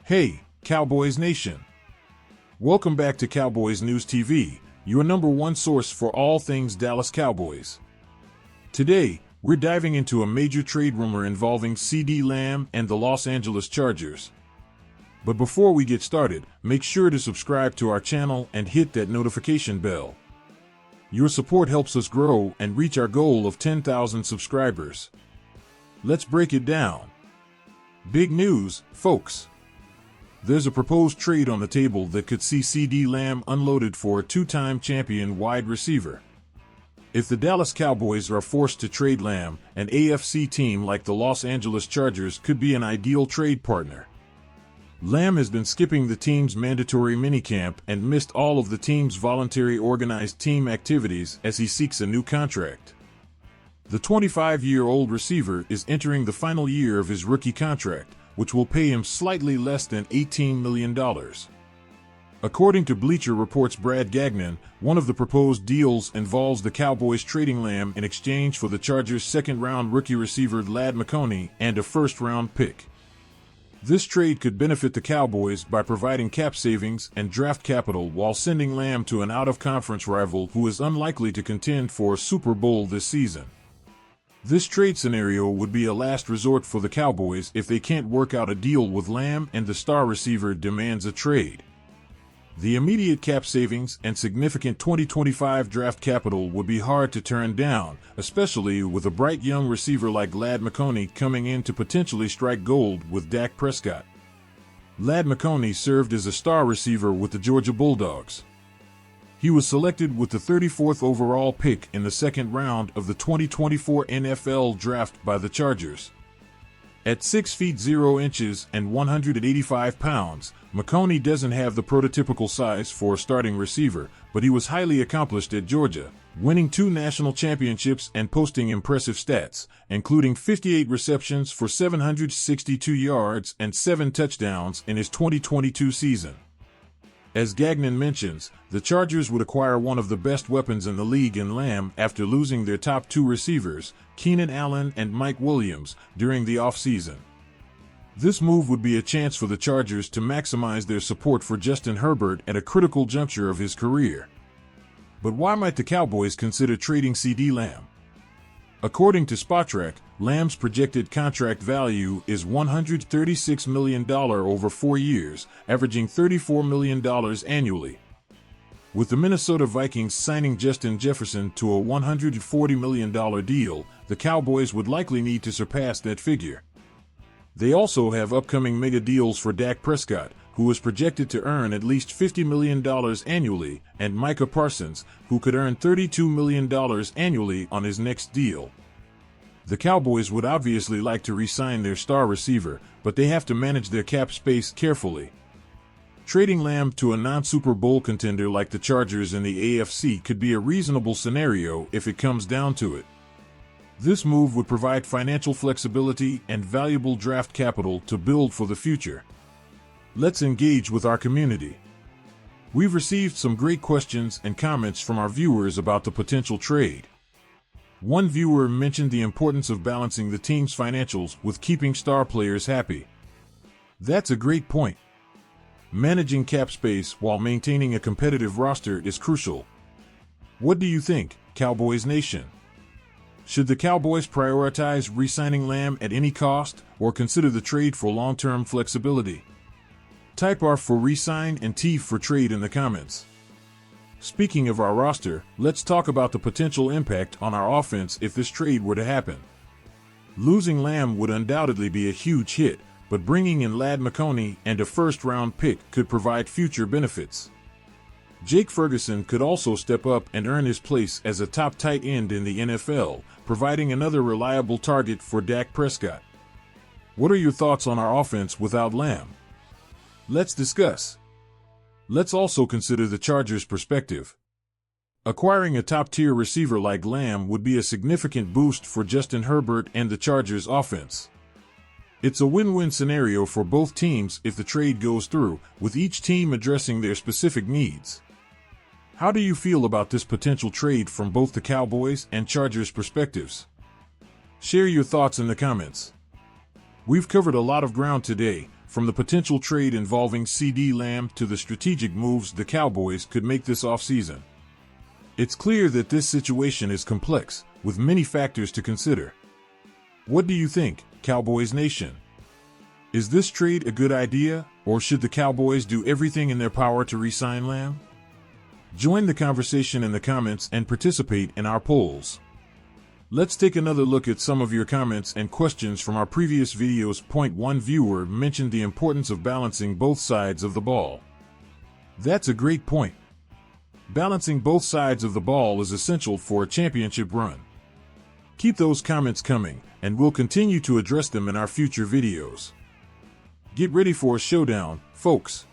Hey, Cowboys Nation! Welcome back to Cowboys News TV, your number one source for all things Dallas Cowboys. Today, we're diving into a major trade rumor involving CeeDee Lamb and the Los Angeles Chargers. But before we get started, make sure to subscribe to our channel and hit that notification bell. Your support helps us grow and reach our goal of 10,000 subscribers. Let's break it down. Big news, folks! There's a proposed trade on the table that could see CeeDee Lamb unloaded for a two-time champion wide receiver. If the Dallas Cowboys are forced to trade Lamb, an AFC team like the Los Angeles Chargers could be an ideal trade partner. Lamb has been skipping the team's mandatory minicamp and missed all of the team's voluntary organized team activities as he seeks a new contract. The 25-year-old receiver is entering the final year of his rookie contract, which will pay him slightly less than $18 million. According to Bleacher Report's Brad Gagnon, one of the proposed deals involves the Cowboys trading Lamb in exchange for the Chargers' second-round rookie receiver Ladd McConkey and a first-round pick. This trade could benefit the Cowboys by providing cap savings and draft capital while sending Lamb to an out-of-conference rival who is unlikely to contend for a Super Bowl this season. This trade scenario would be a last resort for the Cowboys if they can't work out a deal with Lamb and the star receiver demands a trade. The immediate cap savings and significant 2025 draft capital would be hard to turn down, especially with a bright young receiver like Ladd McConkey coming in to potentially strike gold with Dak Prescott. Ladd McConkey served as a star receiver with the Georgia Bulldogs. He was selected with the 34th overall pick in the second round of the 2024 NFL Draft by the Chargers. At 6 feet 0 inches and 185 pounds, McConkey doesn't have the prototypical size for a starting receiver, but he was highly accomplished at Georgia, winning 2 national championships and posting impressive stats, including 58 receptions for 762 yards and 7 touchdowns in his 2022 season. As Gagnon mentions, the Chargers would acquire one of the best weapons in the league in Lamb after losing their top 2 receivers, Keenan Allen and Mike Williams, during the offseason. This move would be a chance for the Chargers to maximize their support for Justin Herbert at a critical juncture of his career. But why might the Cowboys consider trading CeeDee Lamb? According to Spotrac, Lamb's projected contract value is $136 million over 4 years, averaging $34 million annually. With the Minnesota Vikings signing Justin Jefferson to a $140 million deal, the Cowboys would likely need to surpass that figure. They also have upcoming mega deals for Dak Prescott, who is projected to earn at least $50 million annually, and Micah Parsons, who could earn $32 million annually on his next deal. The Cowboys would obviously like to re-sign their star receiver, but they have to manage their cap space carefully. Trading Lamb to a non-Super Bowl contender like the Chargers in the AFC could be a reasonable scenario if it comes down to it. This move would provide financial flexibility and valuable draft capital to build for the future. Let's engage with our community. We've received some great questions and comments from our viewers about the potential trade. One viewer mentioned the importance of balancing the team's financials with keeping star players happy. That's a great point. Managing cap space while maintaining a competitive roster is crucial. What do you think, Cowboys Nation? Should the Cowboys prioritize re-signing Lamb at any cost, or consider the trade for long-term flexibility? Type R for re-sign and T for trade in the comments. Speaking of our roster, let's talk about the potential impact on our offense if this trade were to happen. Losing Lamb would undoubtedly be a huge hit, but bringing in Ladd McConkey and a first-round pick could provide future benefits. Jake Ferguson could also step up and earn his place as a top tight end in the NFL, providing another reliable target for Dak Prescott. What are your thoughts on our offense without Lamb? Let's discuss. Let's also consider the Chargers' perspective. Acquiring a top-tier receiver like Lamb would be a significant boost for Justin Herbert and the Chargers' offense. It's a win-win scenario for both teams if the trade goes through, with each team addressing their specific needs. How do you feel about this potential trade from both the Cowboys and Chargers perspectives? Share your thoughts in the comments. We've covered a lot of ground today, from the potential trade involving CeeDee Lamb to the strategic moves the Cowboys could make this offseason. It's clear that this situation is complex, with many factors to consider. What do you think, Cowboys Nation? Is this trade a good idea, or should the Cowboys do everything in their power to re-sign Lamb? Join the conversation in the comments and participate in our polls. Let's take another look at some of your comments and questions from our previous videos. Point 1 viewer mentioned the importance of balancing both sides of the ball. That's a great point. Balancing both sides of the ball is essential for a championship run. Keep those comments coming, and we'll continue to address them in our future videos. Get ready for a showdown, folks.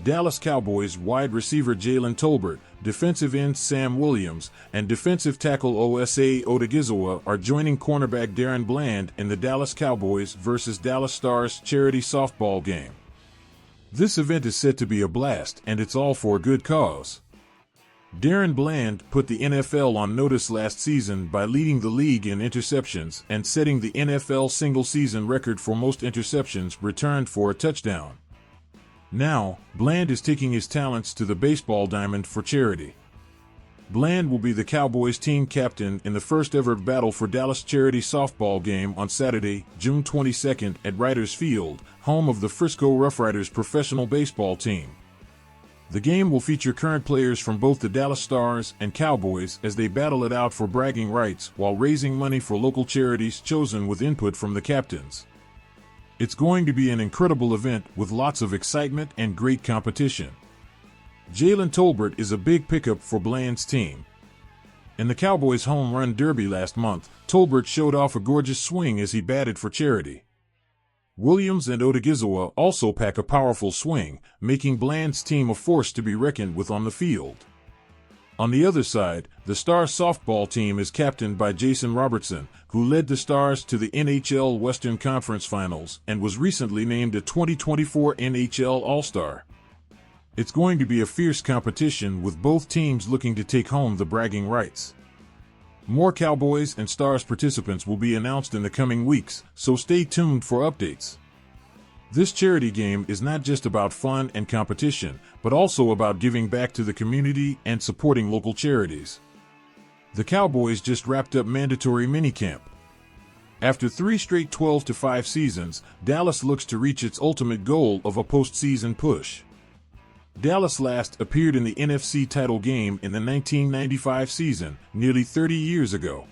Dallas Cowboys wide receiver Jalen Tolbert, defensive end Sam Williams, and defensive tackle Osa Odighizuwa are joining cornerback Darren Bland in the Dallas Cowboys vs. Dallas Stars charity softball game. This event is set to be a blast, and it's all for a good cause. Darren Bland put the NFL on notice last season by leading the league in interceptions and setting the NFL single-season record for most interceptions returned for a touchdown. Now, Bland is taking his talents to the baseball diamond for charity. Bland will be the Cowboys team captain in the first-ever Battle for Dallas charity softball game on Saturday, June 22nd at Riders Field, home of the Frisco Rough Riders professional baseball team. The game will feature current players from both the Dallas Stars and Cowboys as they battle it out for bragging rights while raising money for local charities chosen with input from the captains. It's going to be an incredible event with lots of excitement and great competition. Jalen Tolbert is a big pickup for Bland's team. In the Cowboys' home run derby last month, Tolbert showed off a gorgeous swing as he batted for charity. Williams and Odighizuwa also pack a powerful swing, making Bland's team a force to be reckoned with on the field. On the other side, the Stars softball team is captained by Jason Robertson, who led the Stars to the NHL Western Conference Finals and was recently named a 2024 NHL All-Star. It's going to be a fierce competition with both teams looking to take home the bragging rights. More Cowboys and Stars participants will be announced in the coming weeks, so stay tuned for updates. This charity game is not just about fun and competition, but also about giving back to the community and supporting local charities. The Cowboys just wrapped up mandatory minicamp. After 3 straight 12-5 seasons, Dallas looks to reach its ultimate goal of a postseason push. Dallas last appeared in the NFC title game in the 1995 season, nearly 30 years ago.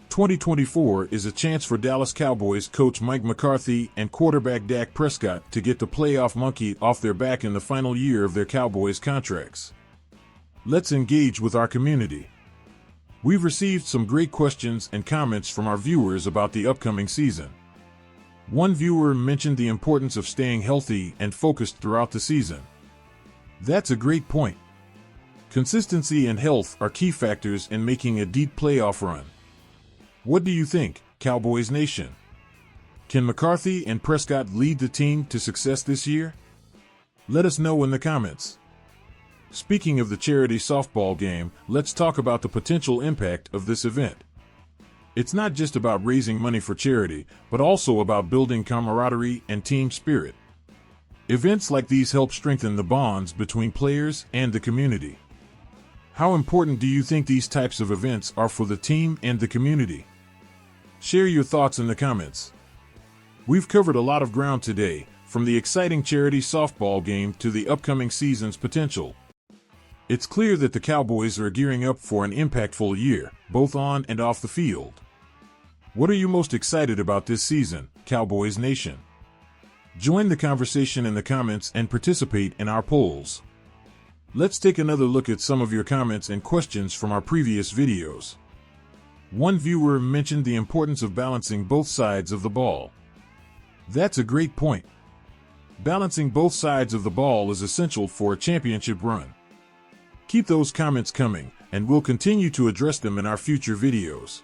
2024 is a chance for Dallas Cowboys coach Mike McCarthy and quarterback Dak Prescott to get the playoff monkey off their back in the final year of their Cowboys contracts. Let's engage with our community. We've received some great questions and comments from our viewers about the upcoming season. One viewer mentioned the importance of staying healthy and focused throughout the season. That's a great point. Consistency and health are key factors in making a deep playoff run. What do you think, Cowboys Nation? Can McCarthy and Prescott lead the team to success this year? Let us know in the comments. Speaking of the charity softball game, let's talk about the potential impact of this event. It's not just about raising money for charity, but also about building camaraderie and team spirit. Events like these help strengthen the bonds between players and the community. How important do you think these types of events are for the team and the community? Share your thoughts in the comments. We've covered a lot of ground today, from the exciting charity softball game to the upcoming season's potential. It's clear that the Cowboys are gearing up for an impactful year, both on and off the field. What are you most excited about this season, Cowboys Nation? Join the conversation in the comments and participate in our polls. Let's take another look at some of your comments and questions from our previous videos. One viewer mentioned the importance of balancing both sides of the ball. That's a great point. Balancing both sides of the ball is essential for a championship run. Keep those comments coming, and we'll continue to address them in our future videos.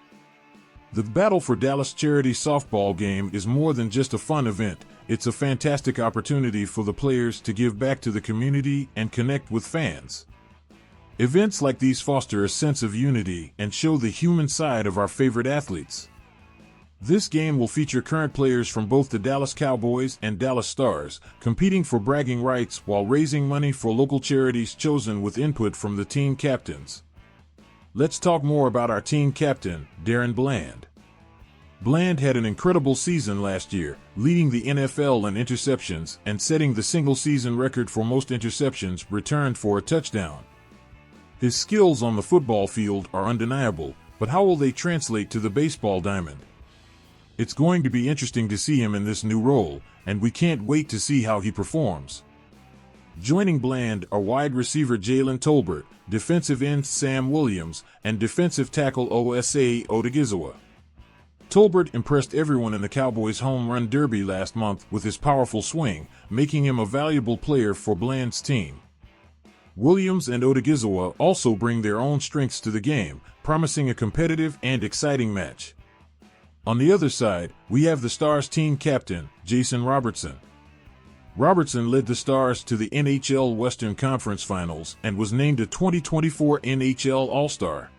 The Battle for Dallas charity softball game is more than just a fun event. It's a fantastic opportunity for the players to give back to the community and connect with fans. Events like these foster a sense of unity and show the human side of our favorite athletes. This game will feature current players from both the Dallas Cowboys and Dallas Stars, competing for bragging rights while raising money for local charities chosen with input from the team captains. Let's talk more about our team captain, Darren Bland. Bland had an incredible season last year, leading the NFL in interceptions and setting the single-season record for most interceptions returned for a touchdown. His skills on the football field are undeniable, but how will they translate to the baseball diamond? It's going to be interesting to see him in this new role, and we can't wait to see how he performs. Joining Bland are wide receiver Jalen Tolbert, defensive end Sam Williams, and defensive tackle Osa Odigizua. Tolbert impressed everyone in the Cowboys' home run derby last month with his powerful swing, making him a valuable player for Bland's team. Williams and Odigizua also bring their own strengths to the game, promising a competitive and exciting match. On the other side, we have the Stars team captain, Jason Robertson. Robertson led the Stars to the NHL Western Conference Finals and was named a 2024 NHL All-Star.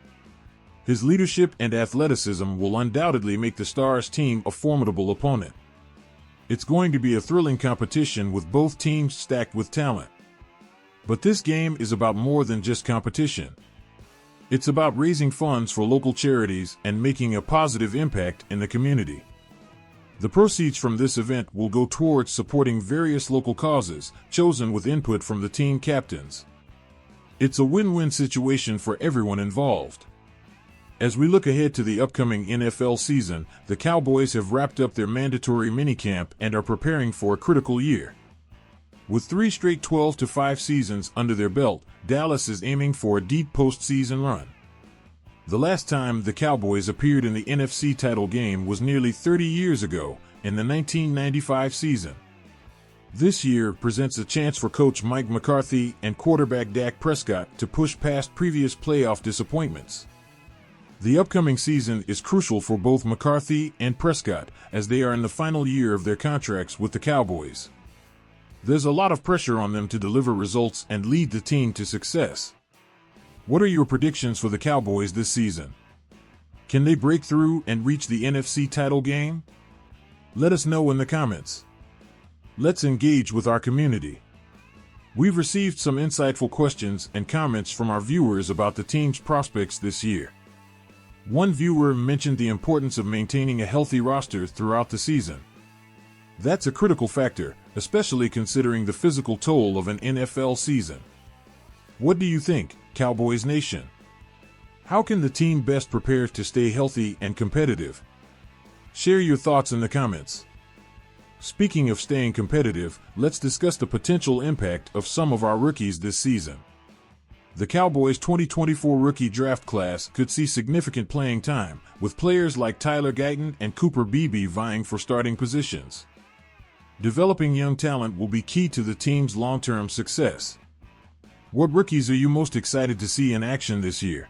His leadership and athleticism will undoubtedly make the Stars team a formidable opponent. It's going to be a thrilling competition with both teams stacked with talent. But this game is about more than just competition. It's about raising funds for local charities and making a positive impact in the community. The proceeds from this event will go towards supporting various local causes, chosen with input from the team captains. It's a win-win situation for everyone involved. As we look ahead to the upcoming NFL season, the Cowboys have wrapped up their mandatory minicamp and are preparing for a critical year. With 3 straight 12-5 seasons under their belt, Dallas is aiming for a deep postseason run. The last time the Cowboys appeared in the NFC title game was nearly 30 years ago, in the 1995 season. This year presents a chance for coach Mike McCarthy and quarterback Dak Prescott to push past previous playoff disappointments. The upcoming season is crucial for both McCarthy and Prescott, as they are in the final year of their contracts with the Cowboys. There's a lot of pressure on them to deliver results and lead the team to success. What are your predictions for the Cowboys this season? Can they break through and reach the NFC title game? Let us know in the comments. Let's engage with our community. We've received some insightful questions and comments from our viewers about the team's prospects this year. One viewer mentioned the importance of maintaining a healthy roster throughout the season. That's a critical factor, especially considering the physical toll of an NFL season. What do you think, Cowboys Nation? How can the team best prepare to stay healthy and competitive? Share your thoughts in the comments. Speaking of staying competitive, let's discuss the potential impact of some of our rookies this season. The Cowboys' 2024 rookie draft class could see significant playing time, with players like Tyler Guyton and Cooper Beebe vying for starting positions. Developing young talent will be key to the team's long-term success. What rookies are you most excited to see in action this year?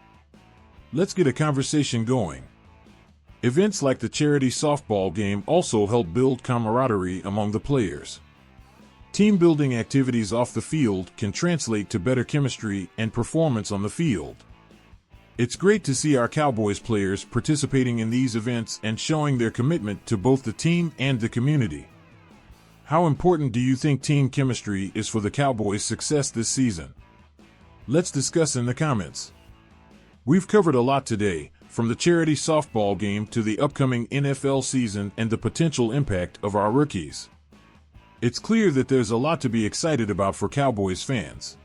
Let's get a conversation going. Events like the charity softball game also help build camaraderie among the players. Team-building activities off the field can translate to better chemistry and performance on the field. It's great to see our Cowboys players participating in these events and showing their commitment to both the team and the community. How important do you think team chemistry is for the Cowboys' success this season? Let's discuss in the comments. We've covered a lot today, from the charity softball game to the upcoming NFL season and the potential impact of our rookies. It's clear that there's a lot to be excited about for Cowboys fans.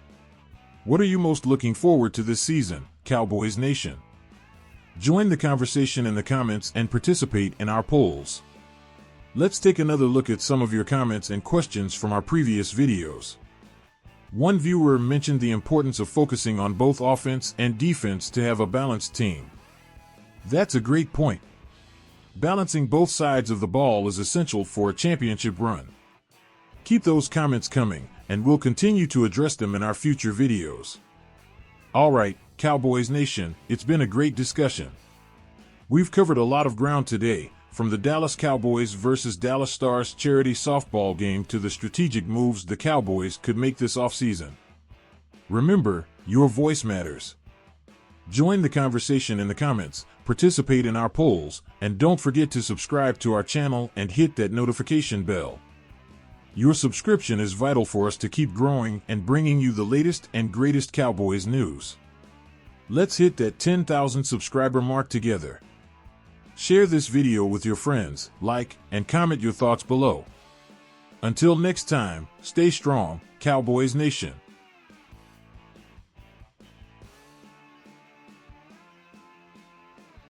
What are you most looking forward to this season, Cowboys Nation? Join the conversation in the comments and participate in our polls. Let's take another look at some of your comments and questions from our previous videos. One viewer mentioned the importance of focusing on both offense and defense to have a balanced team. That's a great point. Balancing both sides of the ball is essential for a championship run. Keep those comments coming, and we'll continue to address them in our future videos. Alright, Cowboys Nation, it's been a great discussion. We've covered a lot of ground today, from the Dallas Cowboys versus Dallas Stars charity softball game to the strategic moves the Cowboys could make this offseason. Remember, your voice matters. Join the conversation in the comments, participate in our polls, and don't forget to subscribe to our channel and hit that notification bell. Your subscription is vital for us to keep growing and bringing you the latest and greatest Cowboys news. Let's hit that 10,000 subscriber mark together. Share this video with your friends, like, and comment your thoughts below. Until next time, stay strong, Cowboys Nation.